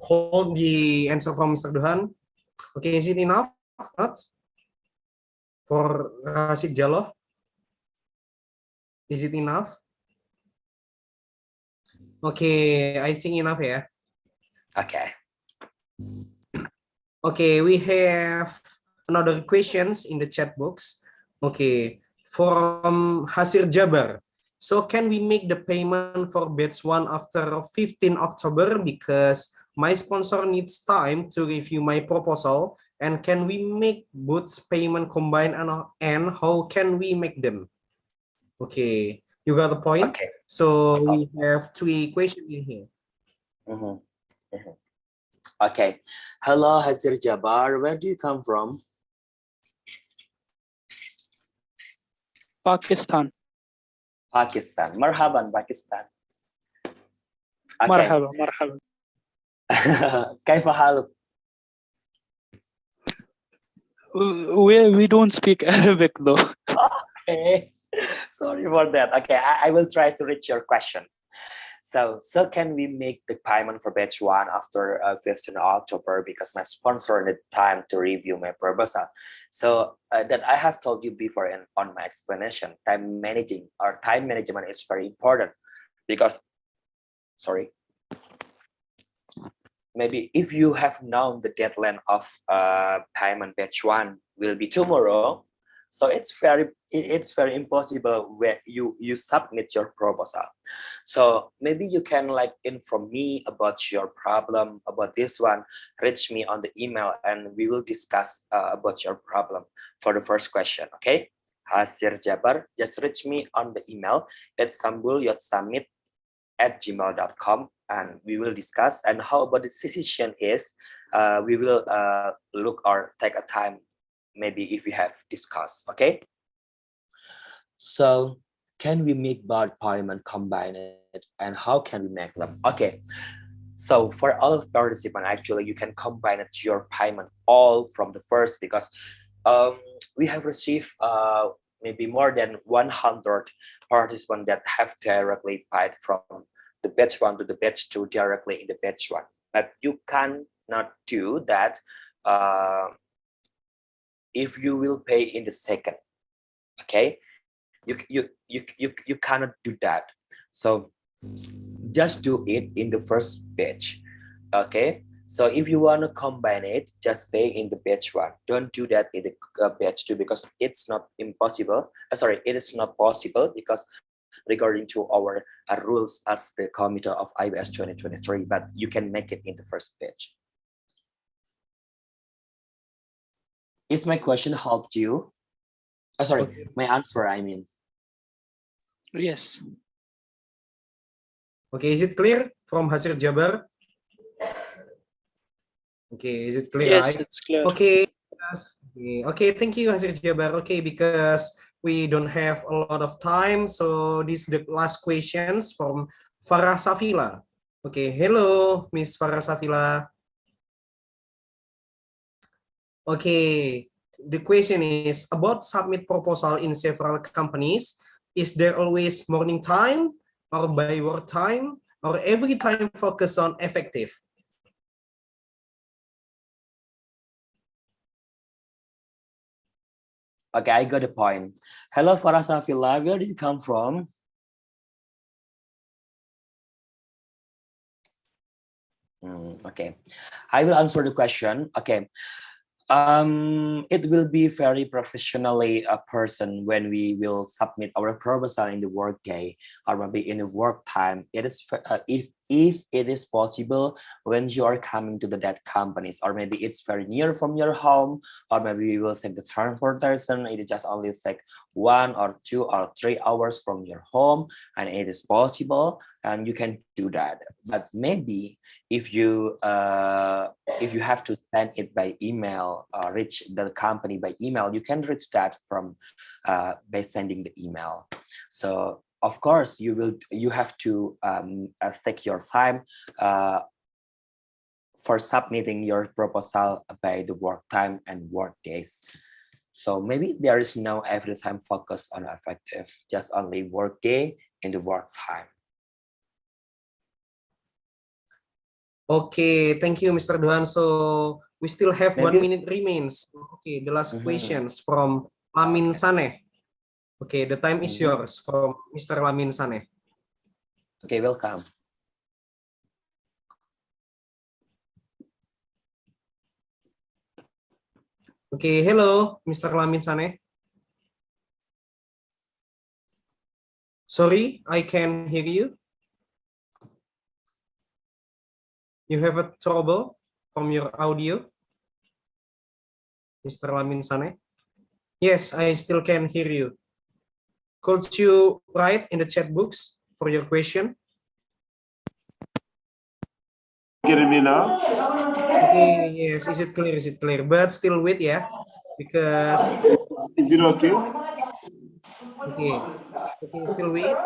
Speaker 1: Hold the answer from Mr. Duhan. Okay, is it enough? Not for Rasid Jaloh? Is it enough? Okay, I think enough, yeah.
Speaker 2: Okay.
Speaker 1: Okay, we have another questions in the chat box. Okay, from Hasir Jabar. So can we make the payment for batch 1 after 15 October because my sponsor needs time to review my proposal? And can we make both payment combined, and how can we make them? Okay, you got the point?
Speaker 2: Okay.
Speaker 1: So we have 3 questions in here.
Speaker 2: Okay. Hello, Hasir Jabar. Where do you come from?
Speaker 4: Pakistan.
Speaker 2: Pakistan. Marhaban, Pakistan. Okay.
Speaker 4: Marhaba, marhaba.
Speaker 2: كيف حالك?
Speaker 4: We don't speak Arabic though.
Speaker 2: Okay. Sorry for that. Okay, I will try to reach your question. So can we make the payment for batch 1 after 15 October because my sponsor needed time to review my proposal? So that I have told you before on my explanation, time management is very important because, sorry, maybe if you have known the deadline of payment batch 1 will be tomorrow, so it's very impossible when you submit your proposal. So maybe you can like inform me about your problem about this one, reach me on the email and we will discuss about your problem for the first question. Okay, Hasir Jabar, just reach me on the email at istanbul.summit@gmail.com and we will discuss. And how about the decision is we will look or take a time maybe if we have discussed. Okay, so can we make both payment combined and how can we make them? Okay, so for all participants, actually you can combine it your payment all from the first because we have received maybe more than 100 participants that have directly paid from the batch 1 to the batch 2 directly in the batch 1. But you cannot do that if you will pay in the second. Okay, you cannot do that. So just do it in the first batch. Okay, so if you want to combine it, just pay in the batch 1. Don't do that in the batch 2 because it's not impossible. Sorry, it is not possible because regarding to our rules as the committee of IBS 2023, but you can make it in the first batch. Is my question helped you? Oh, sorry,
Speaker 1: Okay.
Speaker 2: my answer, I mean.
Speaker 4: Yes.
Speaker 1: Okay, is it clear from Hasir Jabar? Okay, is it clear,
Speaker 4: Yes,
Speaker 1: right?
Speaker 4: it's clear.
Speaker 1: Okay, yes. Okay, thank you, Hasir Jabar. Okay, because we don't have a lot of time, so this is the last questions from Farah Safila. Okay, hello, Miss Farah Safila. Okay, the question is about submit proposal in several companies. Is there always morning time or by work time or every time focus on effective?
Speaker 2: Okay, I got the point. Hello, Farah Safila, where do you come from? Okay, I will answer the question. Okay, it will be very professionally a person when we will submit our proposal in the work day or maybe in the work time. It is if it is possible when you are coming to that companies, or maybe it's very near from your home, or maybe we will take the transportation. It just only take 1 or 2 or 3 hours from your home, and it is possible, and you can do that. But maybe if you have to send it by email, reach the company by email, you can reach that from by sending the email. So of course you have to take your time for submitting your proposal by the work time and work days. So maybe there is no every time focus on effective, just only work day and the work time.
Speaker 1: Okay, thank you, Mr. Duan. So we still have
Speaker 2: Maybe-
Speaker 1: 1 minute remains. Okay, the last
Speaker 2: Mhm.
Speaker 1: questions from Lamin
Speaker 2: Okay.
Speaker 1: Saneh. Okay, the time is
Speaker 2: Mhm.
Speaker 1: yours from Mr. Lamin Saneh.
Speaker 2: Okay, welcome.
Speaker 1: Okay, hello, Mr. Lamin Saneh. Sorry, I can hear you. You have a trouble from your audio, Mr. Lamin Saneh? Yes, I still can hear you. Could you write in the chat box for your question?
Speaker 5: Hear me now?
Speaker 1: Okay, yes, is it clear? Is it clear? But still wait, yeah, because
Speaker 5: Is it okay?
Speaker 1: okay, still wait.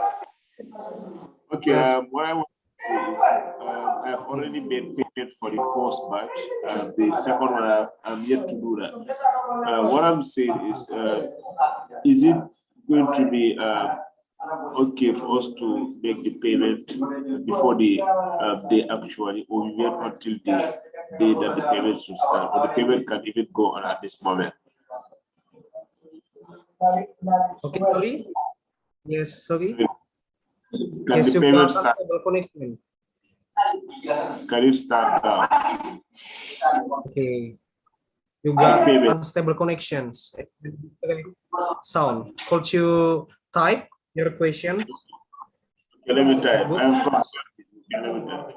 Speaker 5: Okay,
Speaker 1: Yes.
Speaker 5: what I want to say is I have already made payment for the first batch. The second one, I'm yet to do that. What I'm saying is it going to be okay for us to make the payment before the day actually, or we wait until the day that the payment should start, or the payment can even go on at this moment?
Speaker 1: Okay, sorry. Yes, sorry.
Speaker 5: Can
Speaker 1: Yes,
Speaker 5: the
Speaker 1: you
Speaker 5: payment
Speaker 1: got
Speaker 5: start?
Speaker 1: unstable connection.
Speaker 5: Can it start now?
Speaker 1: Okay, you got
Speaker 5: Payment.
Speaker 1: unstable connections. Sound. Could you type your questions?
Speaker 5: Okay, let me type.
Speaker 1: Chatbook.
Speaker 5: I'm from. Okay, let me type.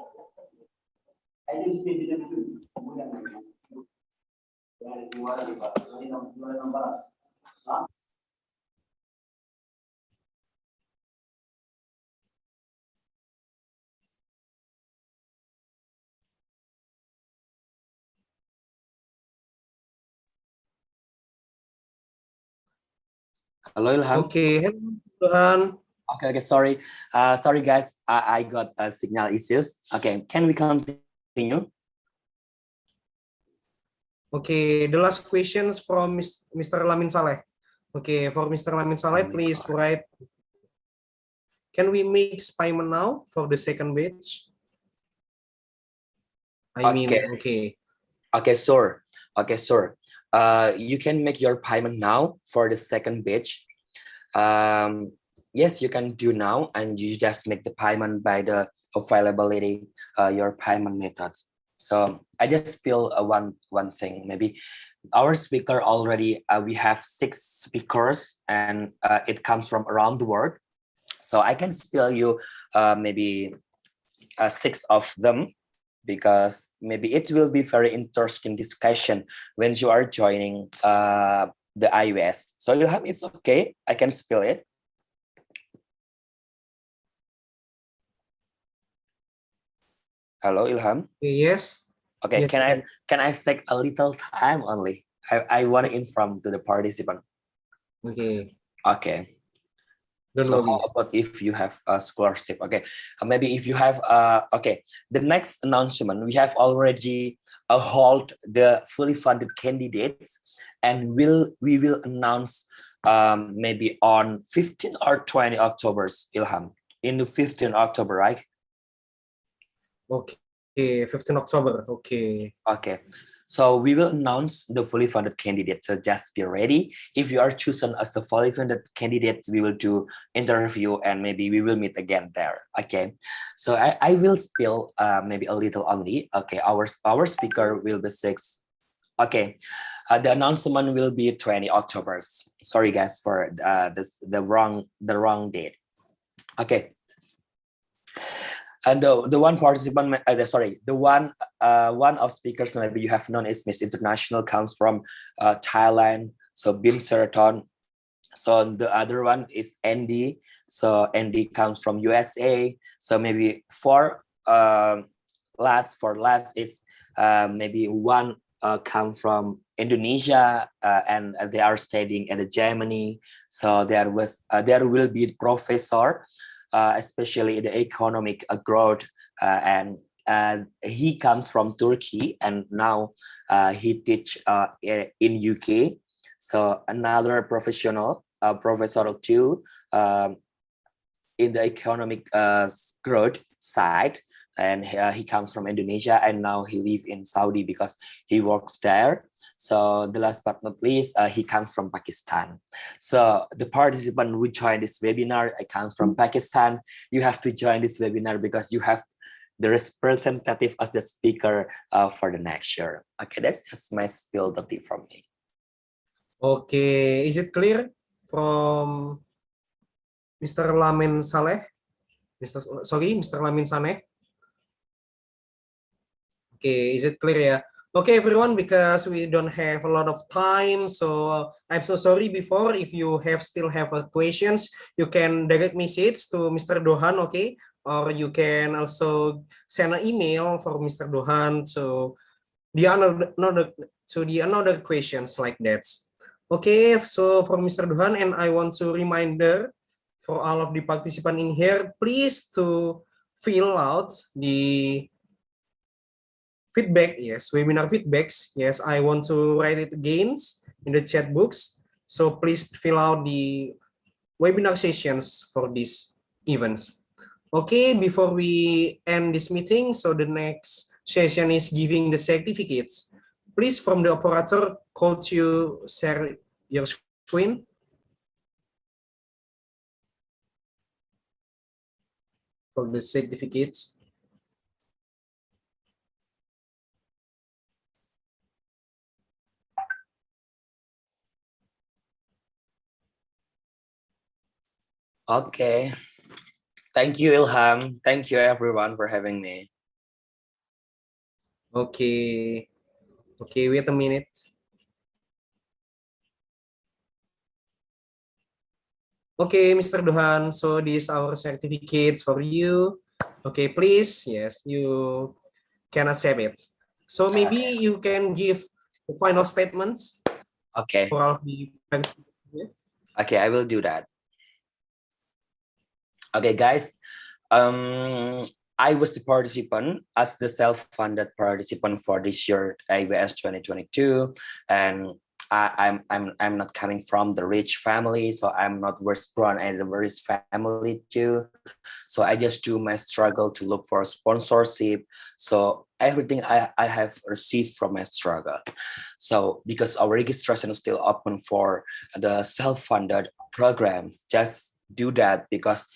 Speaker 2: Hello, Ilham.
Speaker 1: Okay, hello, Tuhan.
Speaker 2: Okay, sorry. Sorry, guys. I got signal issues. Okay, can we continue?
Speaker 1: Okay, the last questions from Mr. Lamin Saleh. Okay, for Mr. Lamin Saleh,
Speaker 2: Oh my
Speaker 1: please
Speaker 2: God.
Speaker 1: write. Can we make payment now for the second batch? Okay.
Speaker 2: Okay, sure. Okay, sure. You can make your payment now for the second batch. yes, you can do now, and you just make the payment by the availability, your payment methods. So I just feel one thing, maybe our speaker already, we have 6 speakers, and it comes from around the world. So I can spill you maybe 6 of them, because maybe it will be very interesting discussion when you are joining the iOS. So you have, it's okay, I can spill it. Hello, Ilham.
Speaker 1: Yes.
Speaker 2: Okay,
Speaker 1: Yes,
Speaker 2: can I take a little time only? I want to inform to the participant.
Speaker 1: Okay.
Speaker 2: Okay.
Speaker 1: Don't
Speaker 2: So
Speaker 1: worry.
Speaker 2: how about if you have a scholarship? Okay, maybe if you have okay, the next announcement, we have already hold the fully funded candidates, and we will announce maybe on 15 or 20 October, Ilham, in the 15 October, right?
Speaker 1: Okay, 15 October. Okay.
Speaker 2: Okay. So we will announce the fully funded candidates. So just be ready. If you are chosen as the fully funded candidates, we will do interview, and maybe we will meet again there. Okay. So I will spill maybe a little only. Okay. Our speaker will be 6. Okay. The announcement will be 20 October. Sorry guys for the wrong date. Okay. And the one participant, the one of speakers maybe you have known is Miss International, comes from Thailand, so Bin Seraton. So the other one is Andy, so Andy comes from USA. So maybe for last is maybe one come from Indonesia, and they are studying in Germany. So there will be professor, especially the economic growth, and he comes from Turkey, and now he teach in UK. So another professional, professor too, in the economic growth side, and he comes from Indonesia, and now he lives in Saudi because he works there. So the last but not least, he comes from Pakistan. So the participant who joined this webinar, I come from Pakistan. You have to join this webinar because you have the representative as the speaker for the next year. Okay, that's just my spill the tip from me.
Speaker 1: Okay, is it clear from Mr. Lamin Saleh? Mr. Lamin Saleh. Okay, is it clear? Yeah. Okay, everyone, because we don't have a lot of time, so I'm so sorry before. If you still have questions, you can direct message to Mr. Dohan, okay? Or you can also send an email for Mr. Dohan. So the another questions like that. Okay, so for Mr. Dohan, and I want to reminder for all of the participants in here, please to fill out the feedback, yes, webinar feedbacks. Yes, I want to write it again in the chat box. So please fill out the webinar sessions for these events. Okay, before we end this meeting, so the next session is giving the certificates. Please, from the operator, could you share your screen? For the certificates.
Speaker 2: Okay. Thank you, Ilham. Thank you, everyone, for having me.
Speaker 1: Okay. Okay, wait a minute. Okay, Mr. Dohan, so these are certificates for you. Okay, please, yes, you can accept it. So maybe you can give the final statements.
Speaker 2: Okay.
Speaker 1: For all of the participants.
Speaker 2: Okay, I will do that. Okay, guys. I was the participant as the self-funded participant for this year IWS 2022, and I'm not coming from the rich family, so I'm not born in a rich family too. So I just do my struggle to look for sponsorship. So everything I have received from my struggle. So because our registration is still open for the self-funded program, just do that, because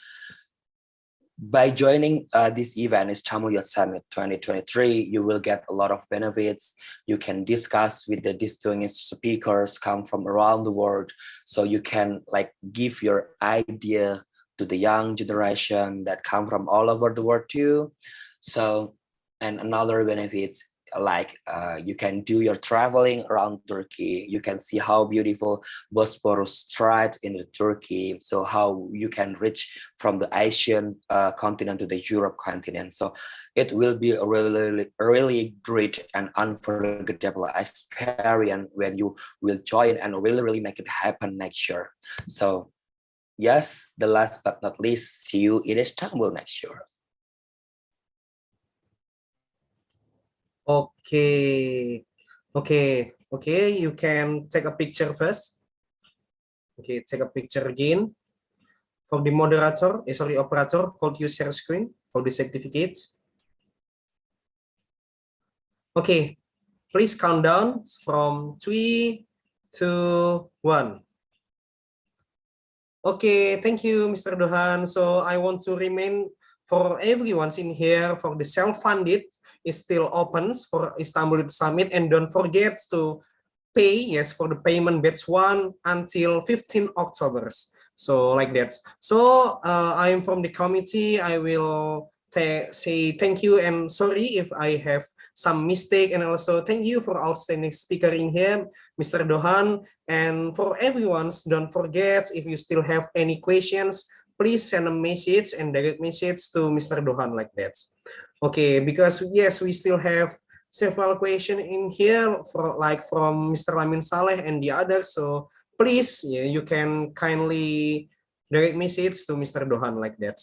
Speaker 2: by joining this event, Istanbul Youth Summit 2023, you will get a lot of benefits. You can discuss with the distinguished speakers come from around the world, so you can like give your idea to the young generation that come from all over the world too. So, and another benefit, like you can do your traveling around Turkey. You can see how beautiful Bosporus Strait in Turkey. So how you can reach from the Asian continent to the Europe continent. So it will be a really great and unforgettable experience when you will join and really make it happen next year. So yes, the last but not least, see you in Istanbul next year.
Speaker 1: Okay. You can take a picture first. Okay, take a picture again. For the moderator, operator, could you share screen for the certificates? Okay, please count down from 3, 2, 1. Okay, thank you, Mr. Dohan. So I want to remain for everyone's in here for the self-funded is still opens for Istanbul Summit, and don't forget to pay for the payment batch 1 until 15 October. So like that. So I am from the committee. I will say thank you and sorry if I have some mistake, and also thank you for outstanding speaker in here, Mr. Dohan. And for everyone, don't forget, if you still have any questions, please send a message and direct message to Mr. Dohan like that. Okay, because yes, we still have several questions in here for like from Mr. Lamin Saleh and the others. So please, you can kindly direct message to Mr. Dohan like that.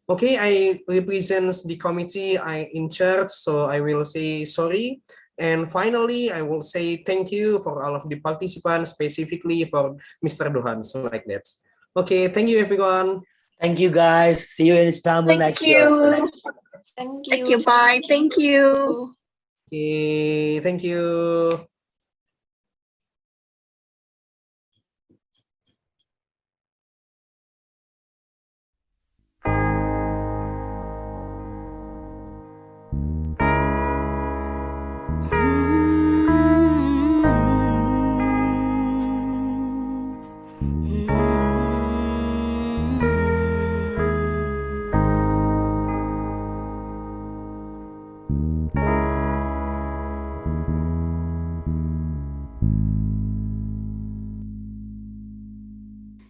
Speaker 1: Okay, I represent the committee I in charge, so I will say sorry. And finally, I will say thank you for all of the participants, specifically for Mr. Dohan, so like that. Okay, thank you everyone.
Speaker 2: Thank you guys. See you in Istanbul next year.
Speaker 6: Thank you. Bye. Thank you.
Speaker 1: Okay, thank you.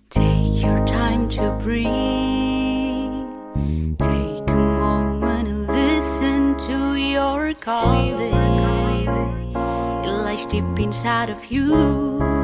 Speaker 7: Take your time to breathe. Take a moment and listen to your calling. It lies deep inside of you.